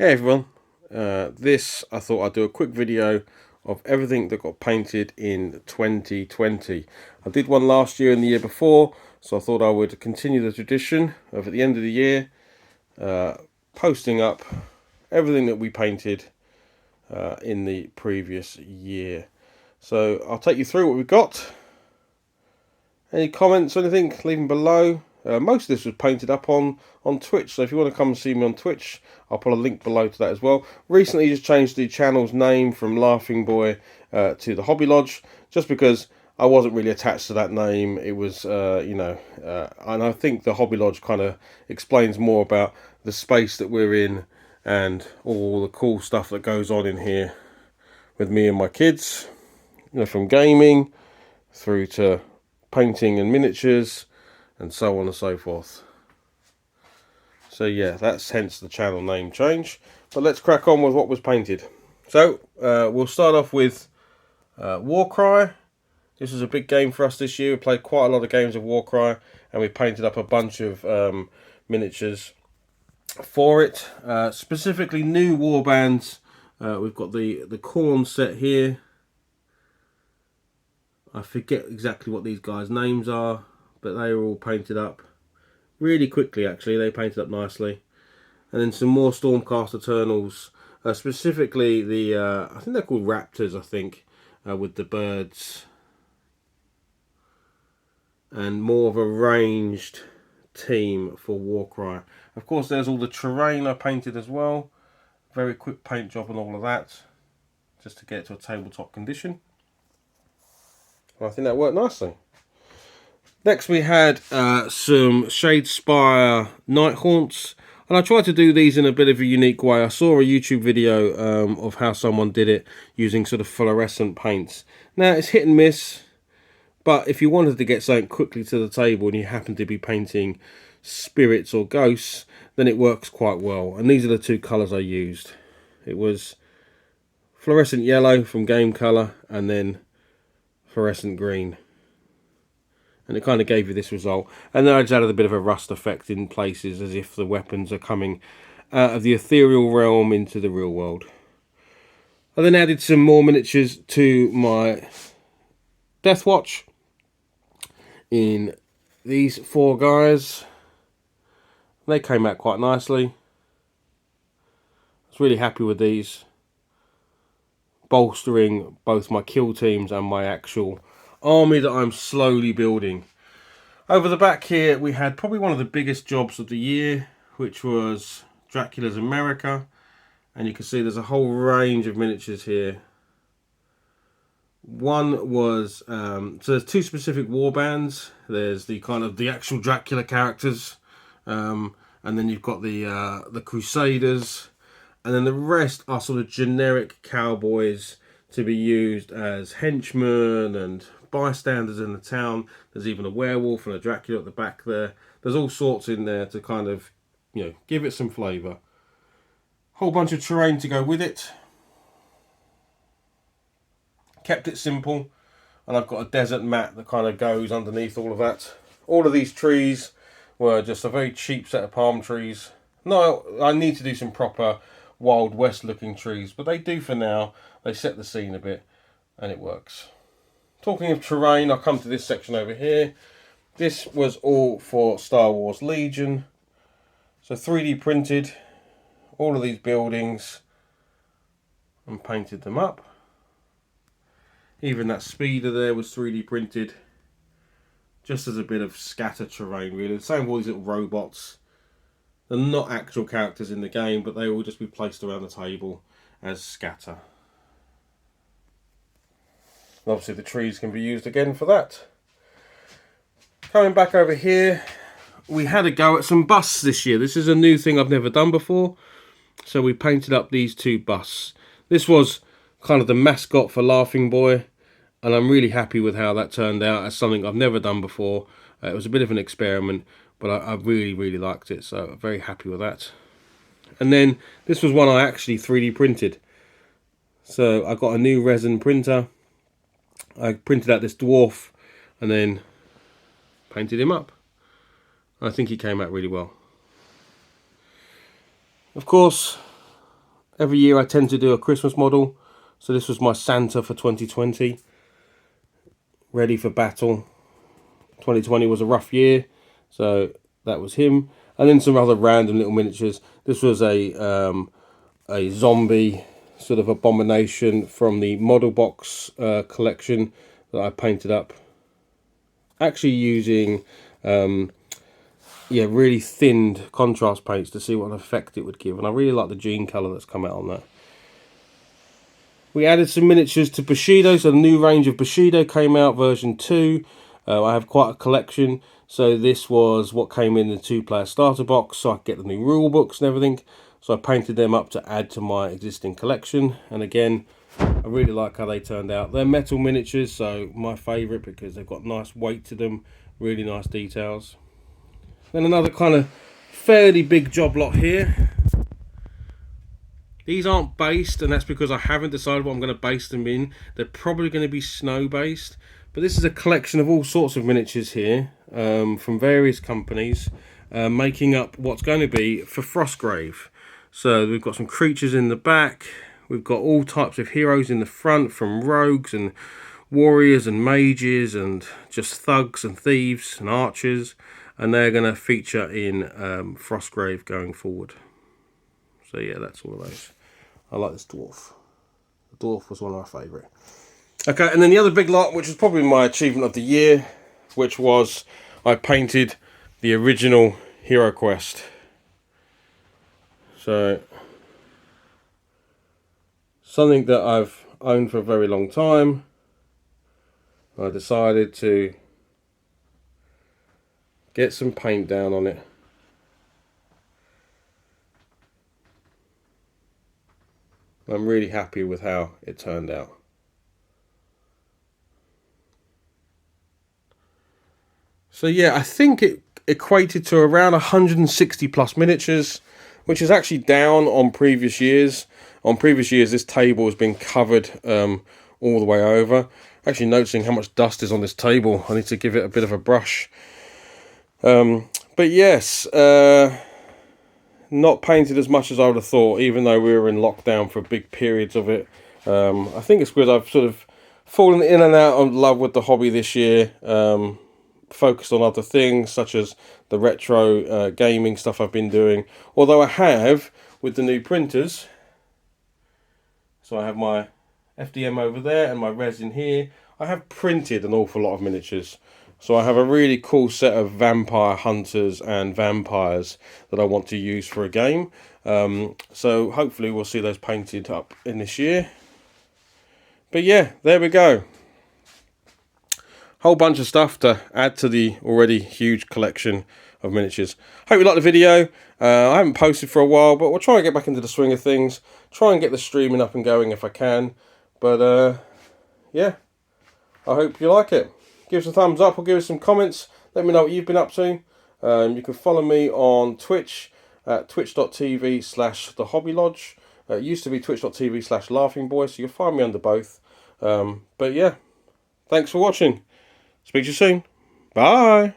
Hey everyone, this I thought I'd do a quick video of everything that got painted in 2020. I did one last year and the year before, so I thought I would continue the tradition of at the end of the year posting up everything that we painted in the previous year. So I'll take you through what we've got. Any comments or anything, leave them below. Most of this was painted up on Twitch, so if you want to come and see me on Twitch, I'll put a link below to that as well. Recently just changed the channel's name from Laughing Boy to the Hobby Lodge, just because I wasn't really attached to that name. It was, and I think the Hobby Lodge kind of explains more about the space that we're in and all the cool stuff that goes on in here with me and my kids, from gaming through to painting and miniatures and so on and so forth. So yeah, that's hence the channel name change. But let's crack on with what was painted. So we'll start off with Warcry. This was a big game for us this year. We played quite a lot of games of Warcry, and we painted up a bunch of miniatures for it. Specifically new warbands. We've got the Khorne set here. I forget exactly what these guys' names are, but they were all painted up really quickly. Actually, they painted up nicely. And then some more Stormcast Eternals, specifically the I think they're called Raptors, I think, with the birds, and more of a ranged team for Warcry. Of course, there's all the terrain I painted as well. Very quick paint job and all of that, just to get it to a tabletop condition. I think that worked nicely. Next we had some Shadowspire Night Haunts, and I tried to do these in a bit of a unique way. I saw a YouTube video of how someone did it using sort of fluorescent paints. Now it's hit and miss, but if you wanted to get something quickly to the table and you happen to be painting spirits or ghosts, then it works quite well. And these are the two colours I used. It was fluorescent yellow from Game Colour and then fluorescent green, and it kind of gave you this result. And then I just added a bit of a rust effect in places, as if the weapons are coming out of the ethereal realm into the real world. I then added some more miniatures to my Deathwatch in these four guys. They came out quite nicely. I was really happy with these, bolstering both my kill teams and my actual army that I'm slowly building. Over the back here we had probably one of the biggest jobs of the year, which was Draculas America, and you can see there's a whole range of miniatures here. One was so there's two specific warbands. There's the kind of the actual Dracula characters, and then you've got the Crusaders. And then the rest are sort of generic cowboys to be used as henchmen and bystanders in the town. There's even a werewolf and a Dracula at the back there. There's all sorts in there to kind of, give it some flavour. Whole bunch of terrain to go with it. Kept it simple. And I've got a desert mat that kind of goes underneath all of that. All of these trees were just a very cheap set of palm trees. No, I need to do some proper Wild West looking trees, but they do for now. They set the scene a bit and it works. Talking of terrain, I'll come to this section over here. This was all for Star Wars Legion. So 3D printed all of these buildings and painted them up. Even that speeder there was 3D printed, just as a bit of scatter terrain really. The same with all these little robots. They're not actual characters in the game, but they will just be placed around the table as scatter. And obviously the trees can be used again for that. Coming back over here, we had a go at some busts this year. This is a new thing I've never done before. So we painted up these two busts. This was kind of the mascot for Laughing Boy, and I'm really happy with how that turned out as something I've never done before. It was a bit of an experiment, but I really, really liked it, so I'm very happy with that. And then this was one I actually 3D printed. So I got a new resin printer. I printed out this dwarf and then painted him up. I think he came out really well. Of course, Every year I tend to do a Christmas model. So this was my Santa for 2020. Ready for battle. 2020 was a rough year, so that was him. And then some other random little miniatures. This was a zombie sort of abomination from the model box collection that I painted up. Actually using really thinned contrast paints to see what effect it would give. And I really like the jean colour that's come out on that. We added some miniatures to Bushido, so the new range of Bushido came out, version 2. I have quite a collection, so this was what came in the 2-player starter box, so I could get the new rule books and everything. So I painted them up to add to my existing collection, and again, I really like how they turned out. They're metal miniatures, so my favourite because they've got nice weight to them, really nice details. Then another kind of fairly big job lot here. These aren't based, and that's because I haven't decided what I'm going to base them in. They're probably going to be snow based, but this is a collection of all sorts of miniatures here from various companies, making up what's going to be for Frostgrave. So we've got some creatures in the back, we've got all types of heroes in the front, from rogues and warriors and mages and just thugs and thieves and archers, and they're going to feature in Frostgrave going forward. So yeah, that's all of those. I like this dwarf. The dwarf was one of my favourite. Okay, and then the other big lot, which was probably my achievement of the year, which was I painted the original Hero Quest. So, something that I've owned for a very long time. I decided to get some paint down on it. I'm really happy with how it turned out. So yeah, I think it equated to around 160 plus miniatures, which is actually down on previous years. On previous years, this table has been covered all the way over. Actually noticing how much dust is on this table. I need to give it a bit of a brush. But yes, not painted as much as I would have thought, even though we were in lockdown for big periods of it. I think it's because I've sort of fallen in and out of love with the hobby this year. Focused on other things, such as the retro gaming stuff I've been doing. Although I have, with the new printers, so I have my FDM over there and my resin here, I have printed an awful lot of miniatures. So I have a really cool set of vampire hunters and vampires that I want to use for a game. So hopefully we'll see those painted up in this year. But yeah, there we go. Whole bunch of stuff to add to the already huge collection of miniatures. Hope you liked the video. I haven't posted for a while, but we'll try and get back into the swing of things. Try and get the streaming up and going if I can. But yeah, I hope you like it. Give us a thumbs up or give us some comments. Let me know what you've been up to. You can follow me on Twitch at twitch.tv/thehobblodge. It used to be twitch.tv/laughingboy, so you'll find me under both. But yeah, thanks for watching. Speak to you soon. Bye.